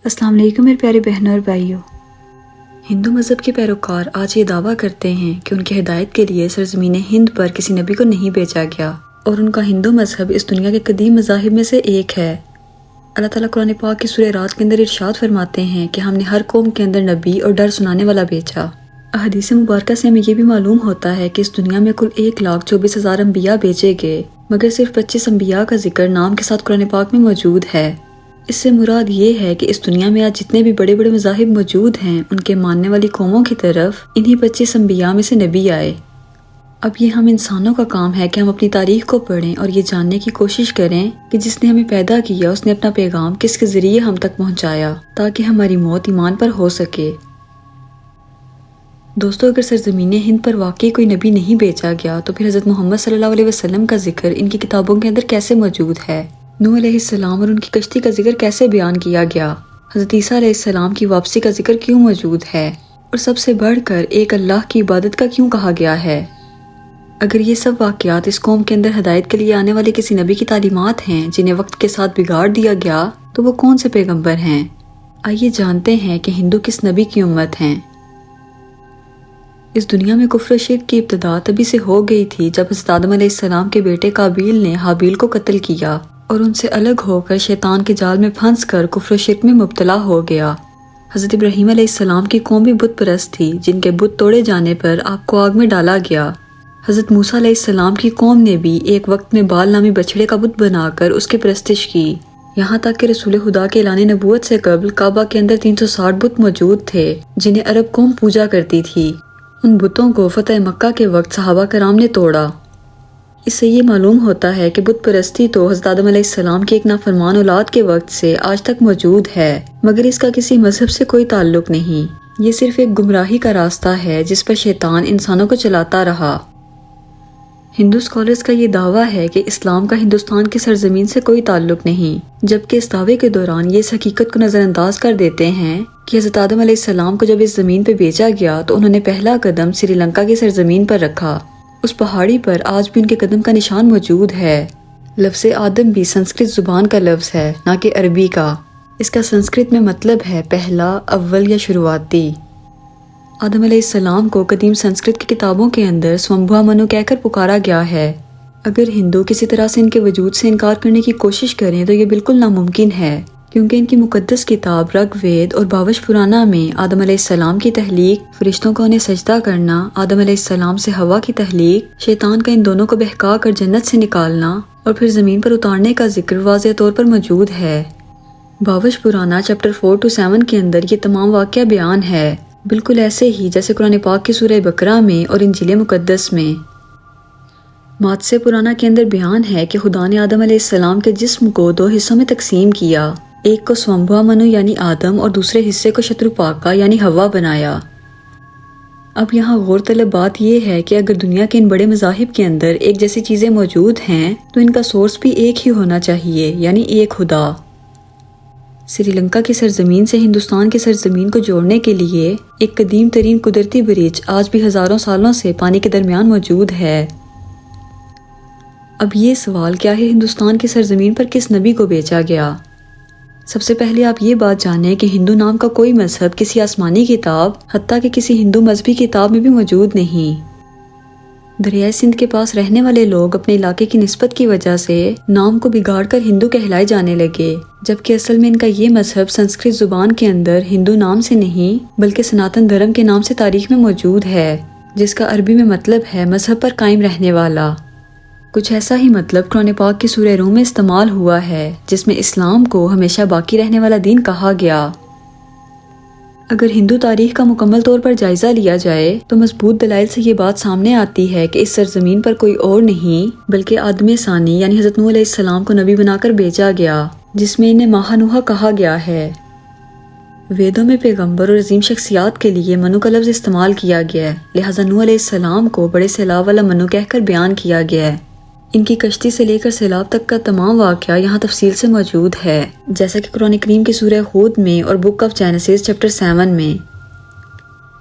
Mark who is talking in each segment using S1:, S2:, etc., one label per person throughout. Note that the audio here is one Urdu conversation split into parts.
S1: السلام علیکم میرے پیارے بہنوں اور بھائیوں۔ ہندو مذہب کے پیروکار آج یہ دعویٰ کرتے ہیں کہ ان کی ہدایت کے لیے سرزمین ہند پر کسی نبی کو نہیں بھیجا گیا اور ان کا ہندو مذہب اس دنیا کے قدیم مذاہب میں سے ایک ہے۔ اللہ تعالیٰ قرآن پاک کی سورہ رات کے اندر ارشاد فرماتے ہیں کہ ہم نے ہر قوم کے اندر نبی اور ڈر سنانے والا بھیجا۔ احادیث مبارکہ سے ہمیں یہ بھی معلوم ہوتا ہے کہ اس دنیا میں کل 1,24,000 انبیاء بھیجے گئے، مگر صرف 25 انبیاء کا ذکر نام کے ساتھ قرآن پاک میں موجود ہے۔ اس سے مراد یہ ہے کہ اس دنیا میں آج جتنے بھی بڑے بڑے مذاہب موجود ہیں ان کے ماننے والی قوموں کی طرف انہی 25 انبیاء میں سے نبی آئے۔ اب یہ ہم انسانوں کا کام ہے کہ ہم اپنی تاریخ کو پڑھیں اور یہ جاننے کی کوشش کریں کہ جس نے ہمیں پیدا کیا اس نے اپنا پیغام کس کے ذریعے ہم تک پہنچایا تاکہ ہماری موت ایمان پر ہو سکے۔ دوستو، اگر سرزمین ہند پر واقعی کوئی نبی نہیں بھیجا گیا تو پھر حضرت محمد صلی اللہ علیہ وسلم کا ذکر ان کی کتابوں کے اندر کیسے موجود ہے؟ نوح علیہ السلام اور ان کی کشتی کا ذکر کیسے بیان کیا گیا؟ حضرت عیسیٰ علیہ السلام کی واپسی کا ذکر کیوں موجود ہے؟ اور سب سے بڑھ کر ایک اللہ کی عبادت کا کیوں کہا گیا ہے؟ اگر یہ سب واقعات اس قوم کے اندر ہدایت کے لیے آنے والے کسی نبی کی تعلیمات ہیں جنہیں وقت کے ساتھ بگاڑ دیا گیا تو وہ کون سے پیغمبر ہیں؟ آئیے جانتے ہیں کہ ہندو کس نبی کی امت ہیں۔ اس دنیا میں کفر و شرک کی ابتدا تبھی سے ہو گئی تھی جب حضرت آدم علیہ السلام کے بیٹے قابیل نے حابیل کو قتل کیا اور ان سے الگ ہو کر شیطان کے جال میں پھنس کر کفر و شرک میں مبتلا ہو گیا۔ حضرت ابراہیم علیہ السلام کی قوم بھی بت پرست تھی جن کے بت توڑے جانے پر آگ کو آگ میں ڈالا گیا۔ حضرت موسیٰ علیہ السلام کی قوم نے بھی ایک وقت میں بال نامی بچڑے کا بت بنا کر اس کی پرستش کی، یہاں تک کہ رسول خدا کے اعلان نبوت سے قبل کعبہ کے اندر 360 بت موجود تھے جنہیں عرب قوم پوجا کرتی تھی۔ ان بتوں کو فتح مکہ کے وقت صحابہ کرام نے توڑا۔ اس سے یہ معلوم ہوتا ہے کہ بت پرستی تو حضرت آدم علیہ السلام کی ایک نافرمان اولاد کے وقت سے آج تک موجود ہے، مگر اس کا کسی مذہب سے کوئی تعلق نہیں۔ یہ صرف ایک گمراہی کا راستہ ہے جس پر شیطان انسانوں کو چلاتا رہا۔ ہندو اسکالرز کا یہ دعویٰ ہے کہ اسلام کا ہندوستان کی سرزمین سے کوئی تعلق نہیں، جبکہ اس دعوے کے دوران یہ اس حقیقت کو نظر انداز کر دیتے ہیں کہ حضرت آدم علیہ السلام کو جب اس زمین پہ بھیجا گیا تو انہوں نے پہلا قدم سری لنکا کی سرزمین پر رکھا۔ اس پہاڑی پر آج بھی ان کے قدم کا نشان موجود ہے۔ لفظ آدم بھی سنسکرت زبان کا لفظ ہے، نہ کہ عربی کا۔ اس کا سنسکرت میں مطلب ہے پہلا، اول یا شروعاتی۔ آدم علیہ السلام کو قدیم سنسکرت کی کتابوں کے اندر سومبھوا منو کہہ کر پکارا گیا ہے۔ اگر ہندو کسی طرح سے ان کے وجود سے انکار کرنے کی کوشش کریں تو یہ بالکل ناممکن ہے، کیونکہ ان کی مقدس کتاب رگ وید اور بھاوش پرانا میں آدم علیہ السلام کی تخلیق، فرشتوں کا انہیں سجدہ کرنا، آدم علیہ السلام سے حوا کی تخلیق، شیطان کا ان دونوں کو بہکا کر جنت سے نکالنا اور پھر زمین پر اتارنے کا ذکر واضح طور پر موجود ہے۔ بھاوش پرانا چیپٹر 4 سے 7 کے اندر یہ تمام واقعہ بیان ہے، بالکل ایسے ہی جیسے قرآن پاک کی سورہ بقرہ میں اور انجیل مقدس میں۔ ماتسے پرانا کے اندر بیان ہے کہ خدا نے آدم علیہ السلام کے جسم کو 2 حصوں میں تقسیم کیا، ایک کو سومبھوا منو یعنی آدم اور دوسرے حصے کو شتروپاکا یعنی ہوا بنایا۔ اب یہاں غور طلب بات یہ ہے کہ اگر دنیا کے ان بڑے مذاہب کے اندر ایک جیسی چیزیں موجود ہیں تو ان کا سورس بھی ایک ہی ہونا چاہیے، یعنی ایک خدا۔ سری لنکا کی سرزمین سے ہندوستان کی سرزمین کو جوڑنے کے لیے ایک قدیم ترین قدرتی برج آج بھی ہزاروں سالوں سے پانی کے درمیان موجود ہے۔ اب یہ سوال کیا ہے، ہندوستان کی سرزمین پر کس نبی کو بھیجا گیا؟ سب سے پہلے آپ یہ بات جانیں کہ ہندو نام کا کوئی مذہب کسی آسمانی کتاب، حتیٰ کہ کسی ہندو مذہبی کتاب میں بھی موجود نہیں۔ دریائے سندھ کے پاس رہنے والے لوگ اپنے علاقے کی نسبت کی وجہ سے نام کو بگاڑ کر ہندو کہلائے جانے لگے، جبکہ اصل میں ان کا یہ مذہب سنسکرت زبان کے اندر ہندو نام سے نہیں بلکہ سناتن دھرم کے نام سے تاریخ میں موجود ہے، جس کا عربی میں مطلب ہے مذہب پر قائم رہنے والا۔ کچھ ایسا ہی مطلب قرآن پاک کی سورہ روم میں استعمال ہوا ہے جس میں اسلام کو ہمیشہ باقی رہنے والا دین کہا گیا۔ اگر ہندو تاریخ کا مکمل طور پر جائزہ لیا جائے تو مضبوط دلائل سے یہ بات سامنے آتی ہے کہ اس سرزمین پر کوئی اور نہیں بلکہ آدم ثانی یعنی حضرت نوح علیہ السلام کو نبی بنا کر بھیجا گیا، جس میں انہیں ماہ نوح کہا گیا ہے۔ ویدوں میں پیغمبر اور عظیم شخصیات کے لیے منو کا لفظ استعمال کیا گیا ہے، لہٰذا نوح علیہ السلام کو بڑے سیلاب والا منو کہہ کر بیان کیا گیا ہے۔ ان کی کشتی سے لے کر سیلاب تک کا تمام واقعہ یہاں تفصیل سے موجود ہے، جیسا کہ قرآن کریم کی سورہ ہود میں اور بک آف جینیسس چیپٹر 7 میں۔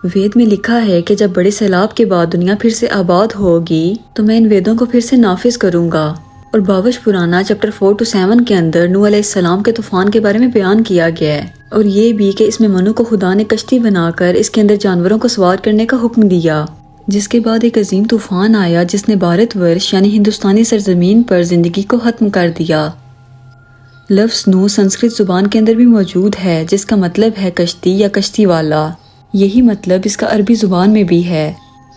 S1: وید میں لکھا ہے کہ جب بڑے سیلاب کے بعد دنیا پھر سے آباد ہوگی تو میں ان ویدوں کو پھر سے نافذ کروں گا۔ اور باوش پرانا چیپٹر 4 to 7 کے اندر نوح علیہ السلام کے طوفان کے بارے میں بیان کیا گیا ہے، اور یہ بھی کہ اس میں منو کو خدا نے کشتی بنا کر اس کے اندر جانوروں کو سوار کرنے کا حکم دیا، جس کے بعد ایک عظیم طوفان آیا جس نے بھارت ورش یعنی ہندوستانی سرزمین پر زندگی کو ختم کر دیا۔ لفظ نوح سنسکرت زبان کے اندر بھی موجود ہے، جس کا مطلب ہے کشتی یا کشتی والا۔ یہی مطلب اس کا عربی زبان میں بھی ہے۔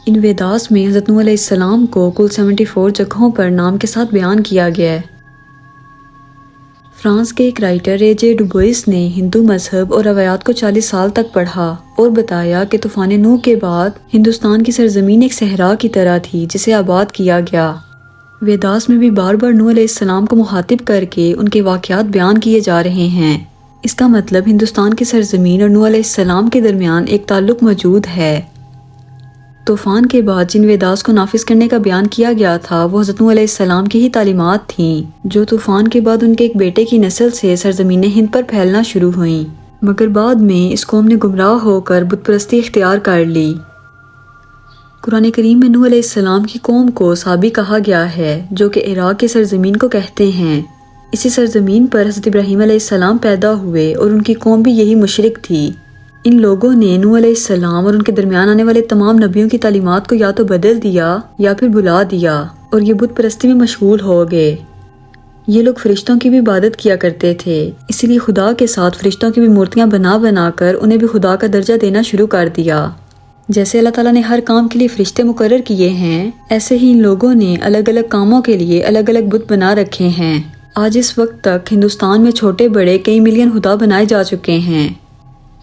S1: ان ویداس میں حضرت نوح علیہ السلام کو کل 74 جگہوں پر نام کے ساتھ بیان کیا گیا ہے۔ فرانس کے ایک رائٹر ریجے ڈوبوئس نے ہندو مذہب اور روایات کو 40 سال تک پڑھا اور بتایا کہ طوفان نوح کے بعد ہندوستان کی سرزمین ایک صحرا کی طرح تھی جسے آباد کیا گیا۔ ویداس میں بھی بار بار نوح علیہ السلام کو مخاطب کر کے ان کے واقعات بیان کیے جا رہے ہیں۔ اس کا مطلب ہندوستان کی سرزمین اور نوح علیہ السلام کے درمیان ایک تعلق موجود ہے۔ طوفان کے بعد جن ویداس کو نافذ کرنے کا بیان کیا گیا تھا وہ حضرت نوح علیہ السلام کی ہی تعلیمات تھیں، جو طوفان کے بعد ان کے ایک بیٹے کی نسل سے سرزمین ہند پر پھیلنا شروع ہوئیں، مگر بعد میں اس قوم نے گمراہ ہو کر بت پرستی اختیار کر لی۔ قرآن کریم میں نوح علیہ السلام کی قوم کو سابی کہا گیا ہے، جو کہ عراق کی سرزمین کو کہتے ہیں۔ اسی سرزمین پر حضرت ابراہیم علیہ السلام پیدا ہوئے اور ان کی قوم بھی یہی مشرک تھی۔ ان لوگوں نے نوح علیہ السلام اور ان کے درمیان آنے والے تمام نبیوں کی تعلیمات کو یا تو بدل دیا یا پھر بھلا دیا، اور یہ بت پرستی میں مشغول ہو گئے۔ یہ لوگ فرشتوں کی بھی عبادت کیا کرتے تھے، اسی لیے خدا کے ساتھ فرشتوں کی بھی مورتیاں بنا بنا کر انہیں بھی خدا کا درجہ دینا شروع کر دیا۔ جیسے اللہ تعالیٰ نے ہر کام کے لیے فرشتے مقرر کیے ہیں، ایسے ہی ان لوگوں نے الگ الگ کاموں کے لیے الگ الگ بت بنا رکھے ہیں۔ آج اس وقت تک ہندوستان میں چھوٹے بڑے کئی ملین خدا بنائے جا چکے ہیں۔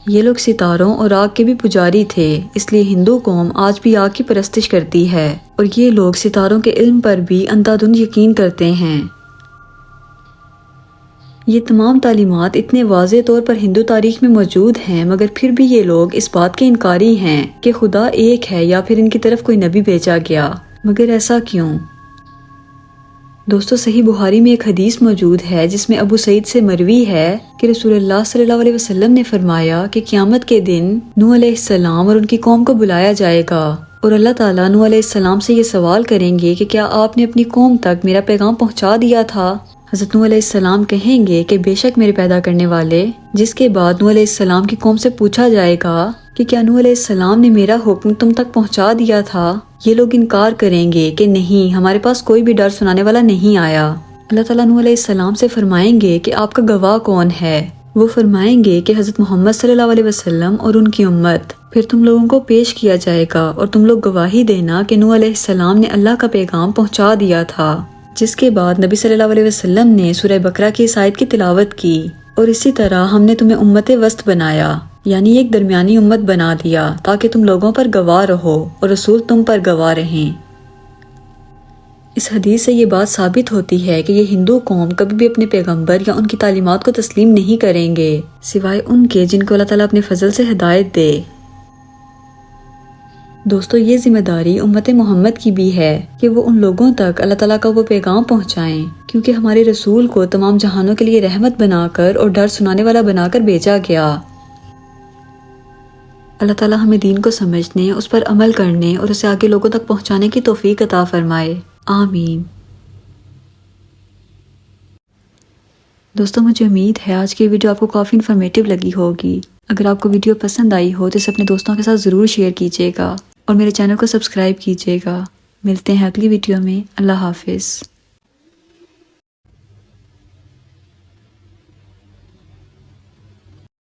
S1: یہ لوگ ستاروں اور آگ کے بھی پجاری تھے، اس لیے ہندو قوم آج بھی آگ کی پرستش کرتی ہے، اور یہ لوگ ستاروں کے علم پر بھی اندھا دھند یقین کرتے ہیں۔ یہ تمام تعلیمات اتنے واضح طور پر ہندو تاریخ میں موجود ہیں، مگر پھر بھی یہ لوگ اس بات کے انکاری ہیں کہ خدا ایک ہے یا پھر ان کی طرف کوئی نبی بھیجا گیا۔ مگر ایسا کیوں؟ دوستو، صحیح بخاری میں ایک حدیث موجود ہے جس میں ابو سعید سے مروی ہے کہ رسول اللہ صلی اللہ علیہ وسلم نے فرمایا کہ قیامت کے دن نوح علیہ السلام اور ان کی قوم کو بلایا جائے گا، اور اللہ تعالیٰ نوح علیہ السلام سے یہ سوال کریں گے کہ کیا آپ نے اپنی قوم تک میرا پیغام پہنچا دیا تھا؟ حضرت نوح علیہ السلام کہیں گے کہ بے شک میرے پیدا کرنے والے، جس کے بعد نوح علیہ السلام کی قوم سے پوچھا جائے گا کہ کیا نوح علیہ السلام نے میرا حکم تم تک پہنچا دیا تھا؟ یہ لوگ انکار کریں گے کہ نہیں، ہمارے پاس کوئی بھی ڈر سنانے والا نہیں آیا۔ اللہ تعالیٰ نوح علیہ السلام سے فرمائیں گے کہ آپ کا گواہ کون ہے؟ وہ فرمائیں گے کہ حضرت محمد صلی اللہ علیہ وسلم اور ان کی امت۔ پھر تم لوگوں کو پیش کیا جائے گا اور تم لوگ گواہی دینا کہ نوح علیہ السلام نے اللہ کا پیغام پہنچا دیا تھا، جس کے بعد نبی صلی اللہ علیہ وسلم نے سورہ بقرہ کی اس آیت کی تلاوت کی، اور اسی طرح ہم نے تمہیں امت وسط بنایا، یعنی ایک درمیانی امت بنا دیا تاکہ تم لوگوں پر گواہ رہو اور رسول تم پر گواہ رہیں۔ اس حدیث سے یہ بات ثابت ہوتی ہے کہ یہ ہندو قوم کبھی بھی اپنے پیغمبر یا ان کی تعلیمات کو تسلیم نہیں کریں گے، سوائے ان کے جن کو اللہ تعالیٰ اپنے فضل سے ہدایت دے۔ دوستو، یہ ذمہ داری امت محمد کی بھی ہے کہ وہ ان لوگوں تک اللہ تعالیٰ کا وہ پیغام پہنچائیں، کیونکہ ہمارے رسول کو تمام جہانوں کے لیے رحمت بنا کر اور ڈر سنانے والا بنا کر بھیجا گیا۔ اللہ تعالیٰ ہمیں دین کو سمجھنے، اس پر عمل کرنے اور اسے آگے لوگوں تک پہنچانے کی توفیق عطا فرمائے، آمین۔ دوستو، مجھے امید ہے آج کی ویڈیو آپ کو کافی انفارمیٹیو لگی ہوگی۔ اگر آپ کو ویڈیو پسند آئی ہو تو اسے اپنے دوستوں کے ساتھ ضرور شیئر کیجیے گا اور میرے چینل کو سبسکرائب کیجیے گا۔ ملتے ہیں اگلی ویڈیو میں۔ اللہ حافظ۔